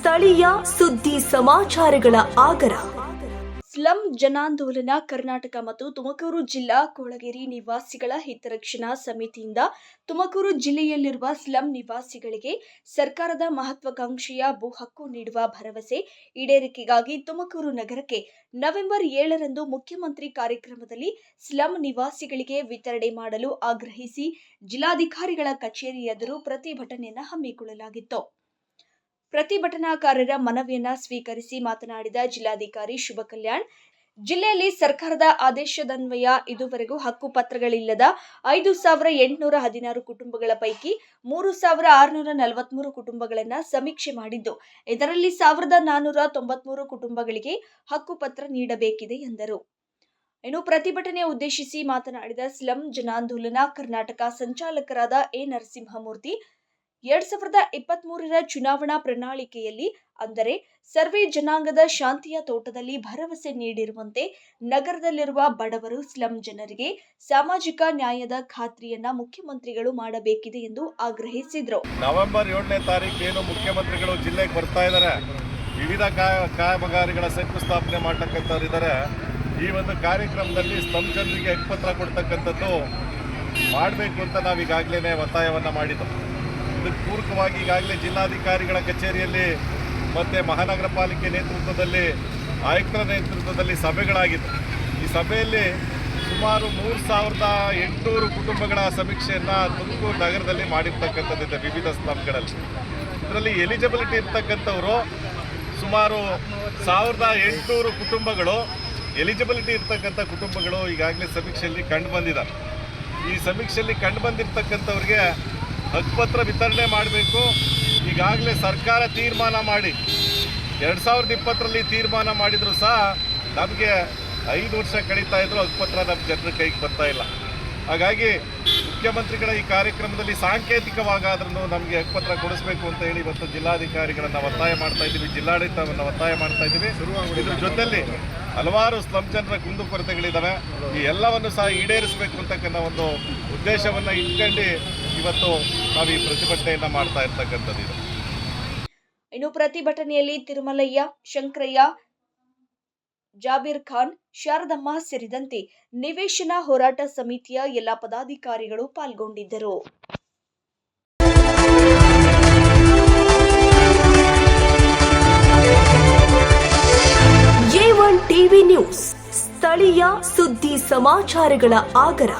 ಸ್ಥಳೀಯ ಸುದ್ದಿ ಸಮಾಚಾರಗಳ ಆಗರ. ಸ್ಲಂ ಜನಾಂದೋಲನ ಕರ್ನಾಟಕ ಮತ್ತು ತುಮಕೂರು ಜಿಲ್ಲಾ ಕೊಳಗೇರಿ ನಿವಾಸಿಗಳ ಹಿತರಕ್ಷಣಾ ಸಮಿತಿಯಿಂದ ತುಮಕೂರು ಜಿಲ್ಲೆಯಲ್ಲಿರುವ ಸ್ಲಂ ನಿವಾಸಿಗಳಿಗೆ ಸರ್ಕಾರದ ಮಹತ್ವಾಕಾಂಕ್ಷೆಯ ಭೂ ಹಕ್ಕು ನೀಡುವ ಭರವಸೆ ಈಡೇರಿಕೆಗಾಗಿ ತುಮಕೂರು ನಗರಕ್ಕೆ ನವೆಂಬರ್ 7ರಂದು ಮುಖ್ಯಮಂತ್ರಿ ಕಾರ್ಯಕ್ರಮದಲ್ಲಿ ಸ್ಲಂ ನಿವಾಸಿಗಳಿಗೆ ವಿತರಣೆ ಮಾಡಲು ಆಗ್ರಹಿಸಿ ಜಿಲ್ಲಾಧಿಕಾರಿಗಳ ಕಚೇರಿ ಎದುರು ಪ್ರತಿಭಟನೆಯನ್ನು ಹಮ್ಮಿಕೊಳ್ಳಲಾಗಿತ್ತು. ಪ್ರತಿಭಟನಾಕಾರರ ಮನವಿಯನ್ನ ಸ್ವೀಕರಿಸಿ ಮಾತನಾಡಿದ ಜಿಲ್ಲಾಧಿಕಾರಿ ಶುಭ ಕಲ್ಯಾಣ್, ಜಿಲ್ಲೆಯಲ್ಲಿ ಸರ್ಕಾರದ ಆದೇಶದನ್ವಯ ಇದುವರೆಗೂ ಹಕ್ಕುಪತ್ರಗಳಿಲ್ಲದ 5,816 ಕುಟುಂಬಗಳ ಪೈಕಿ 3,643 ಕುಟುಂಬಗಳನ್ನು ಸಮೀಕ್ಷೆ ಮಾಡಿದ್ದು, ಇದರಲ್ಲಿ 1,493 ಕುಟುಂಬಗಳಿಗೆ ಹಕ್ಕುಪತ್ರ ನೀಡಬೇಕಿದೆ ಎಂದರು. ಇನ್ನು ಪ್ರತಿಭಟನೆ ಉದ್ದೇಶಿಸಿ ಮಾತನಾಡಿದ ಸ್ಲಂ ಜನಾಂದೋಲನ ಕರ್ನಾಟಕ ಸಂಚಾಲಕರಾದ ಎ ನರಸಿಂಹಮೂರ್ತಿ, 2023ರ ಚುನಾವಣಾ ಪ್ರಣಾಳಿಕೆಯಲ್ಲಿ ಅಂದರೆ ಸರ್ವೆ ಜನಾಂಗದ ಶಾಂತಿಯ ತೋಟದಲ್ಲಿ ಭರವಸೆ ನೀಡಿರುವಂತೆ ನಗರದಲ್ಲಿರುವ ಬಡವರು ಸ್ಲಂ ಜನರಿಗೆ ಸಾಮಾಜಿಕ ನ್ಯಾಯದ ಖಾತ್ರಿಯನ್ನ ಮುಖ್ಯಮಂತ್ರಿಗಳು ಮಾಡಬೇಕಿದೆ ಎಂದು ಆಗ್ರಹಿಸಿದರು. ನವೆಂಬರ್ 7ನೇ ತಾರೀಕು ಏನು ಮುಖ್ಯಮಂತ್ರಿಗಳು ಜಿಲ್ಲೆಗೆ ಬರ್ತಾ ಇದ್ದಾರೆ, ವಿವಿಧ ಕಾಮಗಾರಿಗಳ ಶಂಕುಸ್ಥಾಪನೆ ಮಾಡತಕ್ಕಂಥವ್ರಿದ್ದಾರೆ. ಈ ಒಂದು ಕಾರ್ಯಕ್ರಮದಲ್ಲಿ ಸ್ಲಂ ಜನರಿಗೆ ಹಕ್ಕುಪತ್ರ ಕೊಡ್ತಕ್ಕಂಥದ್ದು ಮಾಡಬೇಕು ಅಂತ ನಾವು ಈಗಾಗಲೇ ಒತ್ತಾಯವನ್ನು ಮಾಡಿದ್ದು. ಇದಕ್ಕೆ ಪೂರಕವಾಗಿ ಈಗಾಗಲೇ ಜಿಲ್ಲಾಧಿಕಾರಿಗಳ ಕಚೇರಿಯಲ್ಲಿ ಮತ್ತು ಮಹಾನಗರ ಪಾಲಿಕೆ ನೇತೃತ್ವದಲ್ಲಿ ಆಯುಕ್ತರ ನೇತೃತ್ವದಲ್ಲಿ ಸಭೆಗಳಾಗಿತ್ತು. ಈ ಸಭೆಯಲ್ಲಿ ಸುಮಾರು 3,800 ಕುಟುಂಬಗಳ ಸಮೀಕ್ಷೆಯನ್ನು ತುಮಕೂರು ನಗರದಲ್ಲಿ ಮಾಡಿರ್ತಕ್ಕಂಥದ್ದಿದೆ ವಿವಿಧ ಸ್ಲಂಗಳಲ್ಲಿ. ಇದರಲ್ಲಿ ಎಲಿಜಿಬಿಲಿಟಿ ಇರ್ತಕ್ಕಂಥವರು ಸುಮಾರು 1,800 ಕುಟುಂಬಗಳು, ಎಲಿಜಿಬಿಲಿಟಿ ಇರ್ತಕ್ಕಂಥ ಕುಟುಂಬಗಳು ಈಗಾಗಲೇ ಸಮೀಕ್ಷೆಯಲ್ಲಿ ಕಂಡು ಬಂದಿದ್ದಾರೆ. ಈ ಸಮೀಕ್ಷೆಯಲ್ಲಿ ಕಂಡು ಬಂದಿರತಕ್ಕಂಥವ್ರಿಗೆ ಹಕ್ಕುಪತ್ರ ವಿತರಣೆ ಮಾಡಬೇಕು. ಈಗಾಗಲೇ ಸರ್ಕಾರ ತೀರ್ಮಾನ ಮಾಡಿ 2020ರಲ್ಲಿ ತೀರ್ಮಾನ ಮಾಡಿದರೂ ಸಹ ನಮಗೆ 5 ವರ್ಷ ಕಳೀತಾ ಇದ್ರು, ಹಕ್ಕುಪತ್ರ ನಮ್ಮ ಜನರ ಕೈಗೆ ಬರ್ತಾ ಇಲ್ಲ. ಹಾಗಾಗಿ ಮುಖ್ಯಮಂತ್ರಿಗಳ ಈ ಕಾರ್ಯಕ್ರಮದಲ್ಲಿ ಸಾಂಕೇತಿಕವಾಗಾದ್ರೂ ನಮಗೆ ಹಕ್ಕುಪತ್ರ ಕೊಡಿಸ್ಬೇಕು ಅಂತ ಹೇಳಿ ಇವತ್ತು ಜಿಲ್ಲಾಧಿಕಾರಿಗಳನ್ನು ಒತ್ತಾಯ ಮಾಡ್ತಾ ಇದ್ದೀವಿ, ಜಿಲ್ಲಾಡಳಿತವನ್ನು ಒತ್ತಾಯ ಮಾಡ್ತಾ ಇದ್ದೀವಿ. ಇದ್ರ ಜೊತೆಯಲ್ಲಿ ಹಲವಾರು ಸ್ಲಂ ಜನರ ಕುಂದುಕೊರತೆಗಳಿದ್ದಾವೆ, ಈ ಎಲ್ಲವನ್ನು ಸಹ ಈಡೇರಿಸಬೇಕು ಅಂತಕ್ಕಂಥ ಒಂದು ಉದ್ದೇಶವನ್ನು ಇಟ್ಕೊಂಡು ಇವತ್ತು ನಾವು ಈ ಪ್ರತಿಭಟನೆಯನ್ನು ಮಾಡ್ತಾ ಇರ್ತಕ್ಕಂಥದ್ದು. ಇನ್ನು ಪ್ರತಿಭಟನೆಯಲ್ಲಿ ತಿರುಮಲಯ್ಯ, ಶಂಕರಯ್ಯ, ಜಾಬೀರ್ ಖಾನ್, ಶಾರದಮ್ಮ ಸೇರಿದಂತೆ ನಿವೇಶನ ಹೋರಾಟ ಸಮಿತಿಯ ಎಲ್ಲ ಪದಾಧಿಕಾರಿಗಳು ಪಾಲ್ಗೊಂಡಿದ್ದರು. A1 ಟಿವಿ ನ್ಯೂಸ್, ಸ್ಥಳೀಯ ಸುದ್ದಿ ಸಮಾಚಾರಗಳ ಆಗರ.